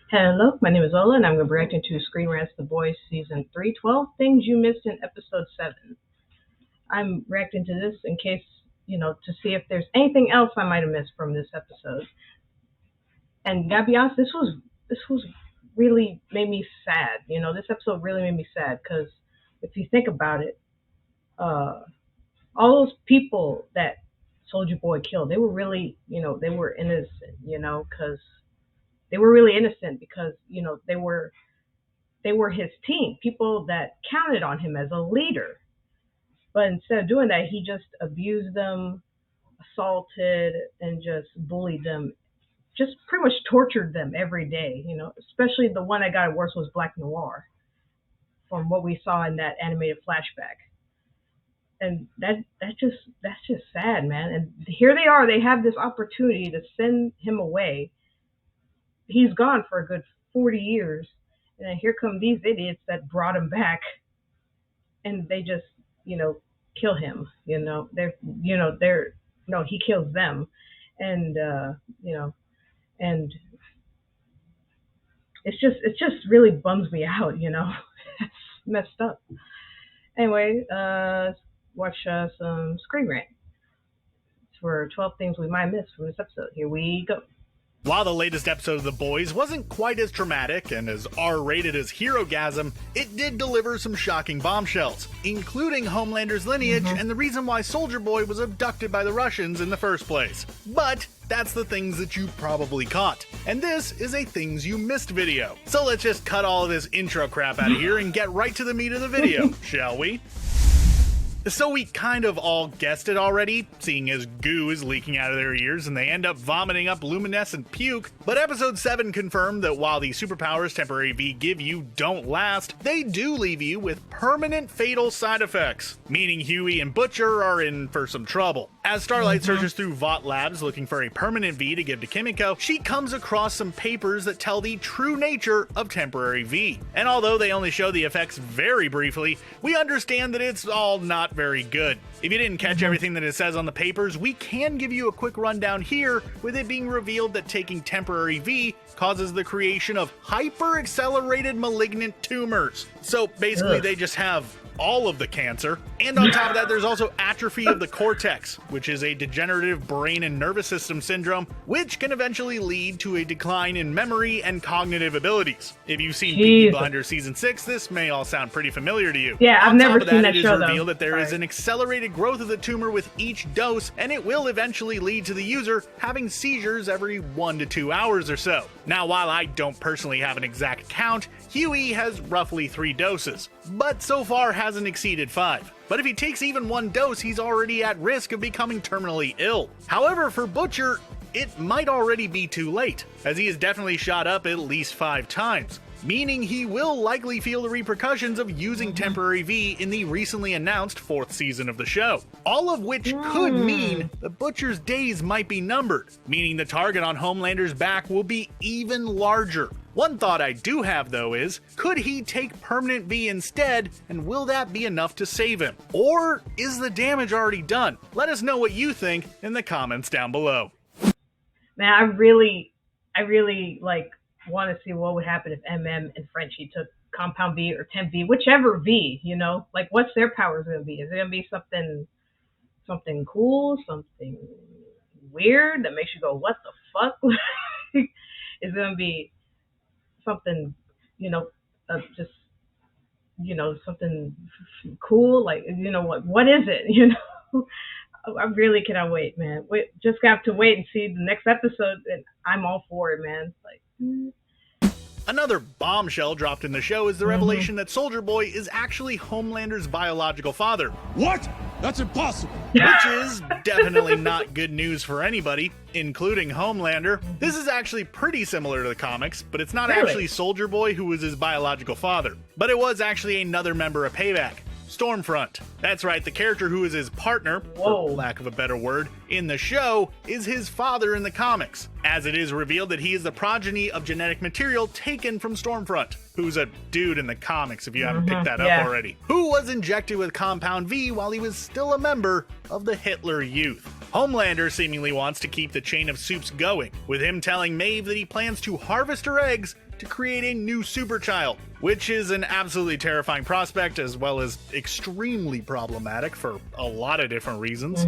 Hello, my name is Lola, and I'm going to be reacting to Screen Rant's The Boys Season 3, 12 Things You Missed in Episode 7. I'm reacting to this in case, to see if there's anything else I might have missed from this episode. And gotta be honest, this was really made me sad. This episode really made me sad because if you think about it, uh, all those people that Soldier Boy killed, they were really, they were innocent, because they were really innocent because, they were his team, people that counted on him as a leader. But instead of doing that, he just abused them, assaulted, and just bullied them, just pretty much tortured them every day. Especially the one that got it worse was Black Noir, from what we saw in that animated flashback. And that's just sad, man. And here they are, they have this opportunity to send him away. He's gone for a good 40 years. And then here come these idiots that brought him back, and they just, kill him. They're no, he kills them, and and it just really bums me out. It's messed up. Anyway, watch some Screen Rant for 12 things we might miss from this episode. Here we go. While the latest episode of The Boys wasn't quite as traumatic and as R-rated as Herogasm, it did deliver some shocking bombshells, including Homelander's lineage and the reason why Soldier Boy was abducted by the Russians in the first place. But that's the things that you probably caught. And this is a Things You Missed video. So let's just cut all of this intro crap out of here and get right to the meat of the video, shall we? So we kind of all guessed it already, seeing as goo is leaking out of their ears and they end up vomiting up luminescent puke, but episode 7 confirmed that while the superpowers Temporary V give you don't last, they do leave you with permanent fatal side effects, meaning Huey and Butcher are in for some trouble. As Starlight searches through Vought Labs looking for a permanent V to give to Kimiko, she comes across some papers that tell the true nature of Temporary V. And although they only show the effects very briefly, we understand that it's all not very good. If you didn't catch everything that it says on the papers, we can give you a quick rundown here, with it being revealed that taking Temporary V causes the creation of hyper-accelerated malignant tumors. So basically they just have all of the cancer, and on top of that there's also atrophy of the cortex, which is a degenerative brain and nervous system syndrome which can eventually lead to a decline in memory and cognitive abilities. If you've seen Peaky Blinders season 6, this may all sound pretty familiar to you. Yeah, I've never seen that show though. It is revealed that there is an accelerated growth of the tumor with each dose, and it will eventually lead to the user having seizures every 1 to 2 hours or so. Now, while I don't personally have an exact count, Huey has roughly 3 doses, but so far hasn't exceeded 5. But if he takes even 1 dose, he's already at risk of becoming terminally ill. However, for Butcher, it might already be too late, as he is definitely shot up at least 5 times, meaning he will likely feel the repercussions of using Temporary V in the recently announced 4th season of the show. All of which could mean the Butcher's days might be numbered, meaning the target on Homelander's back will be even larger. One thought I do have though is, could he take Permanent V instead, and will that be enough to save him? Or is the damage already done? Let us know what you think in the comments down below. Man, I really want to see what would happen if MM and Frenchie took Compound V or Temp V, whichever V, what's their powers going to be? Is it going to be something cool, something weird that makes you go, what the fuck? Is it going to be something, just, something cool? What is it? I really cannot wait, man. Just have to wait and see the next episode, and I'm all for it, man. Another bombshell dropped in the show is the revelation that Soldier Boy is actually Homelander's biological father. What? That's impossible! Which is definitely not good news for anybody, including Homelander. This is actually pretty similar to the comics, but it's not actually Soldier Boy who was his biological father, but it was actually another member of Payback. Stormfront. That's right, the character who is his partner, for lack of a better word, in the show, is his father in the comics. as it is revealed that he is the progeny of genetic material taken from Stormfront, who's a dude in the comics if you haven't picked that up already, who was injected with Compound V while he was still a member of the Hitler Youth. Homelander seemingly wants to keep the chain of soups going, with him telling Maeve that he plans to harvest her eggs to create a new superchild, which is an absolutely terrifying prospect as well as extremely problematic for a lot of different reasons.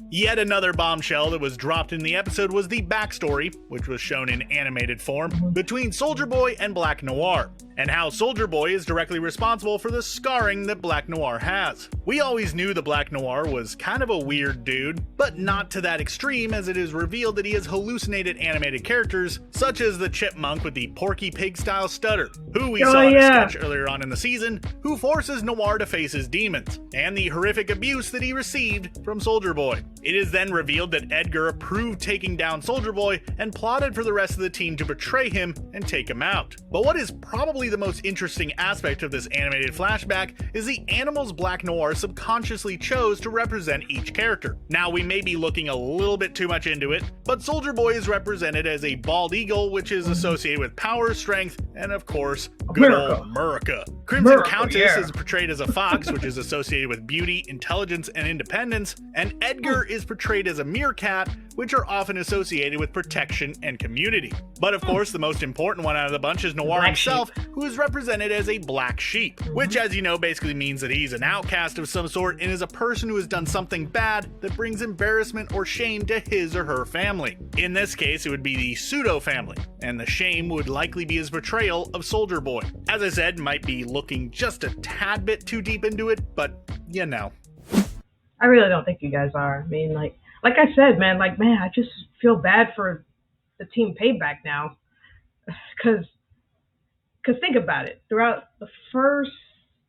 Yet another bombshell that was dropped in the episode was the backstory, which was shown in animated form, between Soldier Boy and Black Noir, and how Soldier Boy is directly responsible for the scarring that Black Noir has. We always knew the Black Noir was kind of a weird dude, but not to that extreme, as it is revealed that he has hallucinated animated characters, such as the chipmunk with the Porky Pig style stutter, who we saw in a sketch earlier on in the season, who forces Noir to face his demons, and the horrific abuse that he received from Soldier Boy. It is then revealed that Edgar approved taking down Soldier Boy and plotted for the rest of the team to betray him and take him out. But what is probably the most interesting aspect of this animated flashback is the animals Black Noir subconsciously chose to represent each character. Now, we may be looking a little bit too much into it, but Soldier Boy is represented as a bald eagle, which is associated with power, strength, and of course, good old America. Crimson Countess is portrayed as a fox, which is associated with beauty, intelligence, and independence, and Edgar is portrayed as a meerkat, which are often associated with protection and community. But of course, the most important one out of the bunch is Noir himself, who is represented as a black sheep, which, as you know, basically means that he's an outcast of some sort and is a person who has done something bad that brings embarrassment or shame to his or her family. In this case, it would be the pseudo family, and the shame would likely be his betrayal of Soldier Boy. As I said, might be looking just a tad bit too deep into it, but you know. I really don't think you guys are. I mean, like I said, man, I just feel bad for the team Payback now. Because think about it. Throughout the first,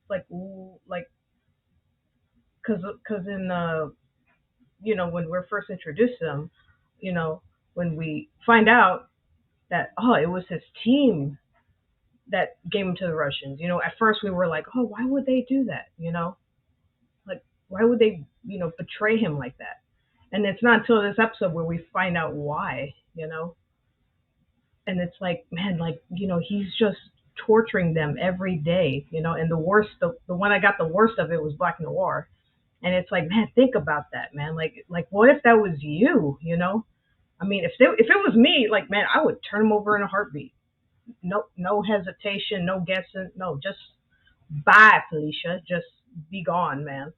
because in, when we're first introduced to them, when we find out that, it was his team that gave him to the Russians. At first we were like, why would they do that? Why would they, betray him like that? And it's not until this episode where we find out why, And it's like, man, he's just torturing them every day, and the worst, the one I got the worst of it was Black Noir. And it's like, man, think about that, man. Like what if that was you, I mean, if it was me, man, I would turn him over in a heartbeat. No hesitation, no guessing, no, just bye, Felicia. Just be gone, man.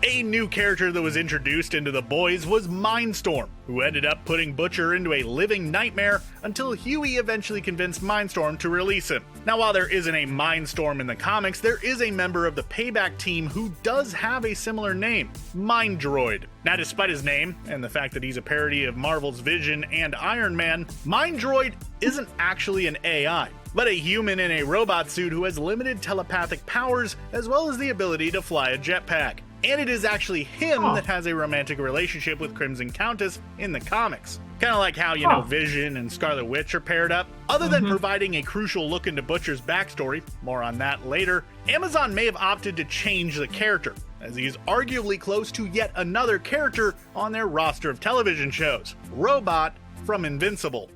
A new character that was introduced into The Boys was Mindstorm, who ended up putting Butcher into a living nightmare until Huey eventually convinced Mindstorm to release him. Now, while there isn't a Mindstorm in the comics, there is a member of the Payback team who does have a similar name, Minddroid. Now, despite his name, and the fact that he's a parody of Marvel's Vision and Iron Man, Minddroid isn't actually an AI, but a human in a robot suit who has limited telepathic powers as well as the ability to fly a jetpack. And it is actually him that has a romantic relationship with Crimson Countess in the comics. Kind of like how, Vision and Scarlet Witch are paired up. Other than providing a crucial look into Butcher's backstory, more on that later, Amazon may have opted to change the character, as he is arguably close to yet another character on their roster of television shows, Robot from Invincible.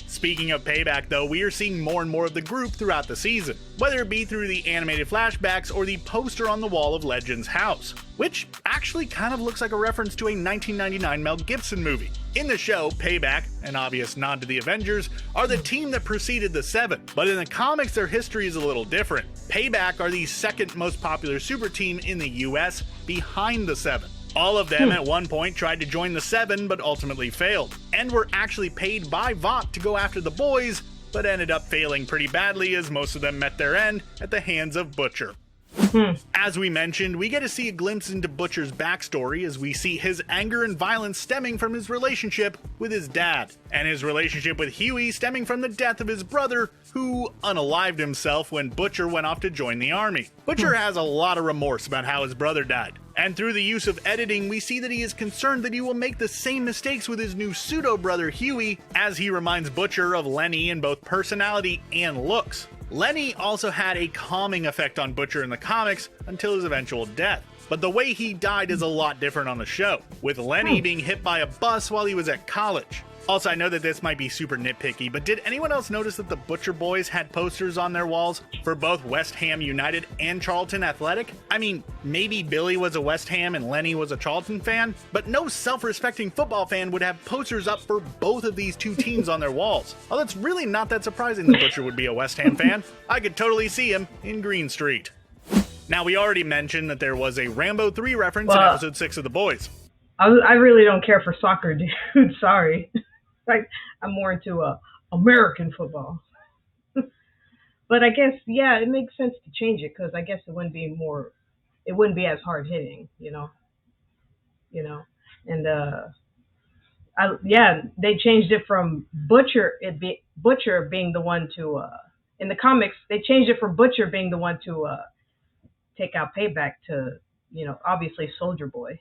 Speaking of Payback, though, we are seeing more and more of the group throughout the season, whether it be through the animated flashbacks or the poster on the wall of Legends' house, which actually kind of looks like a reference to a 1999 Mel Gibson movie. In the show, Payback, an obvious nod to the Avengers, are the team that preceded the Seven, but in the comics their history is a little different. Payback are the second most popular super team in the US, behind the Seven. All of them at one point tried to join the Seven, but ultimately failed, and were actually paid by Vought to go after the boys, but ended up failing pretty badly as most of them met their end at the hands of Butcher. As we mentioned, we get to see a glimpse into Butcher's backstory as we see his anger and violence stemming from his relationship with his dad, and his relationship with Huey stemming from the death of his brother, who unalived himself when Butcher went off to join the army. Butcher has a lot of remorse about how his brother died, and through the use of editing, we see that he is concerned that he will make the same mistakes with his new pseudo-brother Huey, as he reminds Butcher of Lenny in both personality and looks. Lenny also had a calming effect on Butcher in the comics until his eventual death, but the way he died is a lot different on the show, with Lenny being hit by a bus while he was at college. Also, I know that this might be super nitpicky, but did anyone else notice that the Butcher Boys had posters on their walls for both West Ham United and Charlton Athletic? I mean, maybe Billy was a West Ham and Lenny was a Charlton fan, but no self-respecting football fan would have posters up for both of these two teams on their walls. Although it's really not that surprising the Butcher would be a West Ham fan. I could totally see him in Green Street. Now, we already mentioned that there was a Rambo 3 reference in episode 6 of The Boys. I really don't care for soccer, dude. Sorry. Like, I'm more into American football. But I guess, yeah, it makes sense to change it because I guess it wouldn't be as hard hitting, you know. And they changed it from Butcher being the one to in the comics. They changed it from Butcher being the one to take out Payback to, obviously Soldier Boy.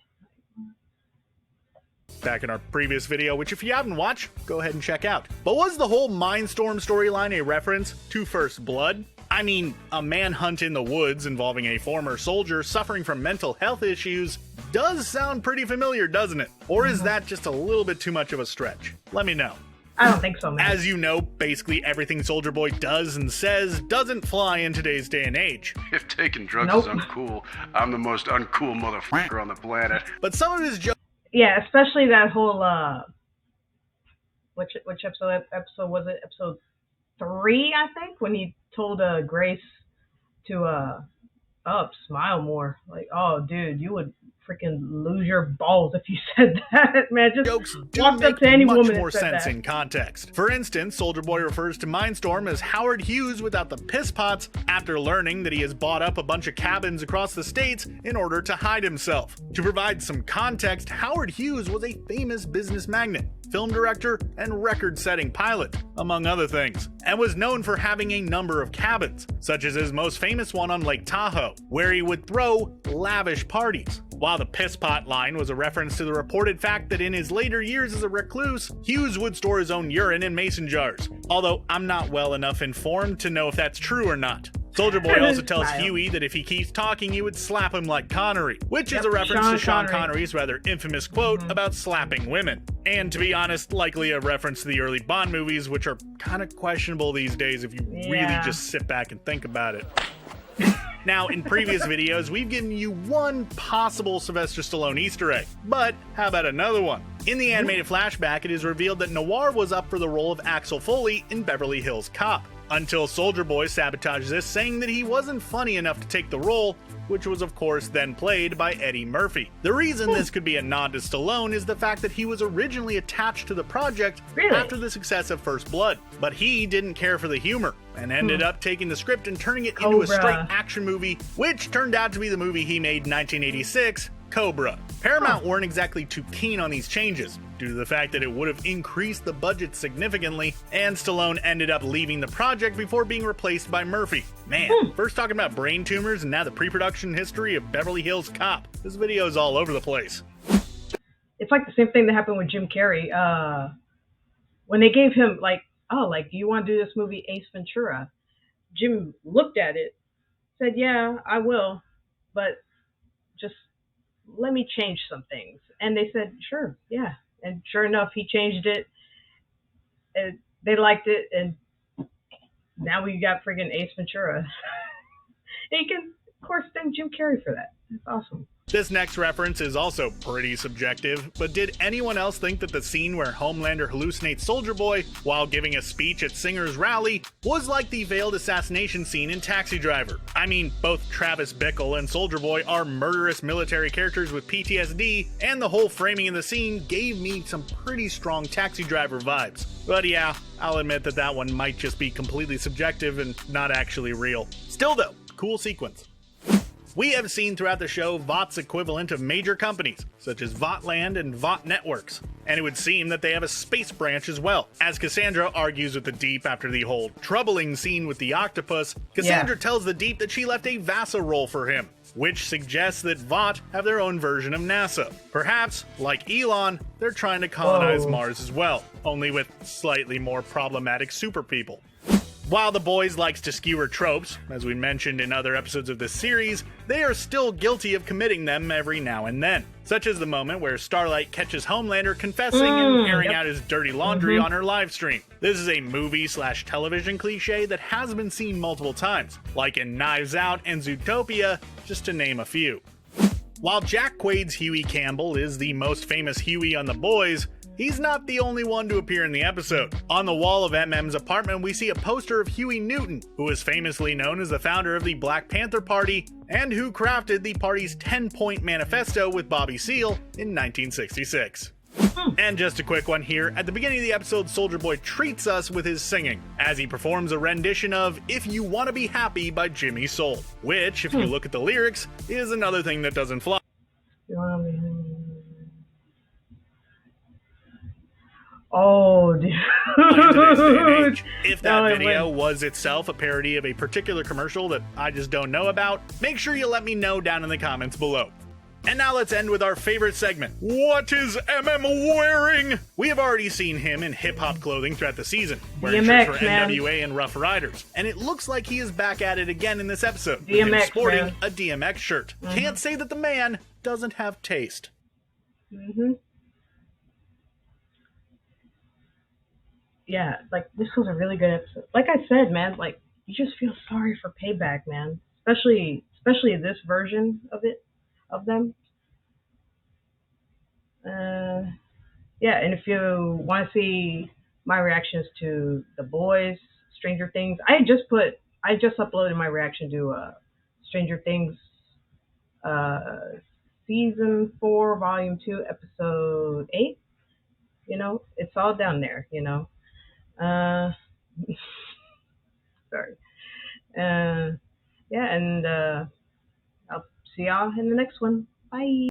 Back in our previous video, which if you haven't watched, go ahead and check out. But was the whole Mindstorm storyline a reference to First Blood? I mean, a manhunt in the woods involving a former soldier suffering from mental health issues does sound pretty familiar, doesn't it? Or is that just a little bit too much of a stretch? Let me know. I don't think so, man. As you know, basically everything Soldier Boy does and says doesn't fly in today's day and age. If taking drugs is uncool, I'm the most uncool motherfucker on the planet. But some of his jokes... Yeah, especially that whole, which episode was it? Episode 3, I think, when he told Grace to, smile more. Like, oh, dude, you would freaking lose your balls if you said that, man. Just jokes do walked make up to any much woman more and said sense that. in context. For instance, Soldier Boy refers to Mindstorm as Howard Hughes without the piss pots after learning that he has bought up a bunch of cabins across the states in order to hide himself. To provide some context, Howard Hughes was a famous business magnate, film director, and record-setting pilot, among other things, and was known for having a number of cabins, such as his most famous one on Lake Tahoe, where he would throw lavish parties. While the piss pot line was a reference to the reported fact that in his later years as a recluse, Hughes would store his own urine in mason jars, although I'm not well enough informed to know if that's true or not. Soldier Boy also tells Huey that if he keeps talking, he would slap him like Connery, which is a reference to Sean Connery's rather infamous quote about slapping women. And to be honest, likely a reference to the early Bond movies, which are kind of questionable these days if you really just sit back and think about it. Now, in previous videos, we've given you one possible Sylvester Stallone Easter egg, but how about another one? In the animated flashback, it is revealed that Noir was up for the role of Axel Foley in Beverly Hills Cop, until Soldier Boy sabotages this, saying that he wasn't funny enough to take the role, which was of course then played by Eddie Murphy. The reason this could be a nod to Stallone is the fact that he was originally attached to the project after the success of First Blood, but he didn't care for the humor and ended up taking the script and turning it into a straight action movie, which turned out to be the movie he made in 1986, Cobra. Paramount weren't exactly too keen on these changes, due to the fact that it would have increased the budget significantly, and Stallone ended up leaving the project before being replaced by Murphy. Man, first talking about brain tumors and now the pre-production history of Beverly Hills Cop. This video is all over the place. It's like the same thing that happened with Jim Carrey. When they gave him, do you want to do this movie Ace Ventura? Jim looked at it, said, yeah, I will, but just let me change some things. And they said, sure, yeah. And sure enough, he changed it. And they liked it, and now we got friggin' Ace Ventura. And you can, of course, thank Jim Carrey for that. That's awesome. This next reference is also pretty subjective, but did anyone else think that the scene where Homelander hallucinates Soldier Boy while giving a speech at Singer's rally was like the veiled assassination scene in Taxi Driver? I mean, both Travis Bickle and Soldier Boy are murderous military characters with PTSD, and the whole framing of the scene gave me some pretty strong Taxi Driver vibes. But yeah, I'll admit that that one might just be completely subjective and not actually real. Still though, cool sequence. We have seen throughout the show Vought's equivalent of major companies, such as Voughtland and Vought Networks, and it would seem that they have a space branch as well. As Cassandra argues with the Deep after the whole troubling scene with the octopus, Cassandra tells the Deep that she left a VASA role for him, which suggests that Vought have their own version of NASA. Perhaps, like Elon, they're trying to colonize Mars as well, only with slightly more problematic super people. While The Boys likes to skewer tropes, as we mentioned in other episodes of this series, they are still guilty of committing them every now and then, such as the moment where Starlight catches Homelander confessing and airing out his dirty laundry on her live stream. This is a movie/television cliche that has been seen multiple times, like in Knives Out and Zootopia, just to name a few. While Jack Quaid's Huey Campbell is the most famous Huey on The Boys, he's not the only one to appear in the episode. On the wall of MM's apartment, we see a poster of Huey Newton, who is famously known as the founder of the Black Panther Party and who crafted the party's 10-point manifesto with Bobby Seale in 1966. And just a quick one here, at the beginning of the episode, Soulja Boy treats us with his singing, as he performs a rendition of If You Wanna Be Happy by Jimmy Soul, which, if you look at the lyrics, is another thing that doesn't fly. Oh, dude. In today's day and age. If that video was itself a parody of a particular commercial that I just don't know about, make sure you let me know down in the comments below. And now let's end with our favorite segment. What is wearing? We have already seen him in hip-hop clothing throughout the season, wearing DMX, shirts for man. NWA and Rough Riders. And it looks like he is back at it again in this episode, with DMX, him sporting man. a DMX shirt. Can't say that the man doesn't have taste. Yeah, like, this was a really good episode. Like I said, man, like, you just feel sorry for Payback, man. Especially this version of them. Yeah, and if you want to see my reactions to The Boys, Stranger Things, I just uploaded my reaction to Stranger Things season 4, volume 2, episode 8. You know, it's all down there, you know. Sorry. Yeah, and I'll see y'all in the next one. Bye.